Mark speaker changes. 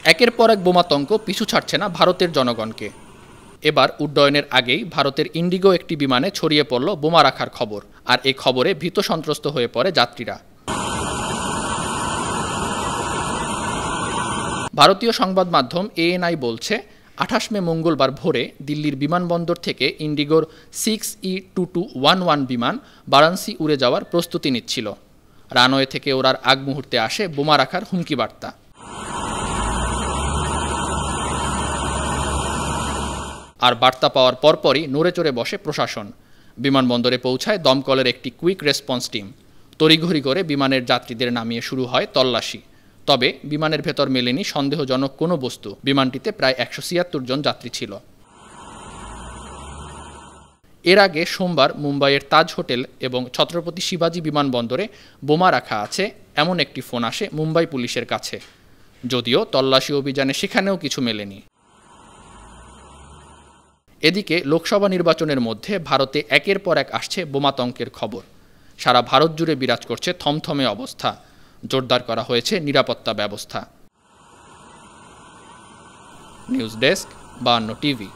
Speaker 1: একের পর এক বোমাতঙ্ক পিছু ছাড়ছে না ভারতের জনগণকে। এবার উড্ডয়নের আগেই ভারতের ইন্ডিগো একটি বিমানে ছড়িয়ে পড়ল বোমা রাখার খবর, আর এই খবরে ভীত সন্ত্রস্ত হয়ে পড়ে যাত্রীরা। ভারতীয় সংবাদ মাধ্যম ANI বলছে, 28 মে মঙ্গলবার ভোরে দিল্লির বিমানবন্দর থেকে ইন্ডিগোর 6E2211 বিমান বারাণসী উড়ে যাওয়ার প্রস্তুতি নিচ্ছিল। রানওয়ে থেকে ওড়ার আগ মুহূর্তে আসে বোমা রাখার হুমকি বার্তা। আর বার্তা পাওয়ার পরপরই নড়ে চড়ে বসে প্রশাসন। বিমানবন্দরে পৌঁছায় দমকলের একটি কুইক রেসপন্স টিম। তড়িঘড়ি করে বিমানের যাত্রীদের নামিয়ে শুরু হয় তল্লাশি। তবে বিমানের ভেতর মেলেনি সন্দেহজনক কোনো বস্তু। বিমানটিতে প্রায় 176 জন যাত্রী ছিল। এর আগে সোমবার মুম্বাইয়ের তাজ হোটেল এবং ছত্রপতি শিবাজি বিমানবন্দরে বোমা রাখা আছে এমন একটি ফোন আসে মুম্বাই পুলিশের কাছে। যদিও তল্লাশি অভিযানে সেখানেও কিছু মেলেনি। এদিকে লোকসভা নির্বাচনের মধ্যে ভারতে একের পর এক আসছে বোমাতঙ্কের খবর। সারা ভারত জুড়ে বিরাজ করছে থমথমে অবস্থা। জোরদার করা হয়েছে নিরাপত্তা ব্যবস্থা। News desk, 52 TV.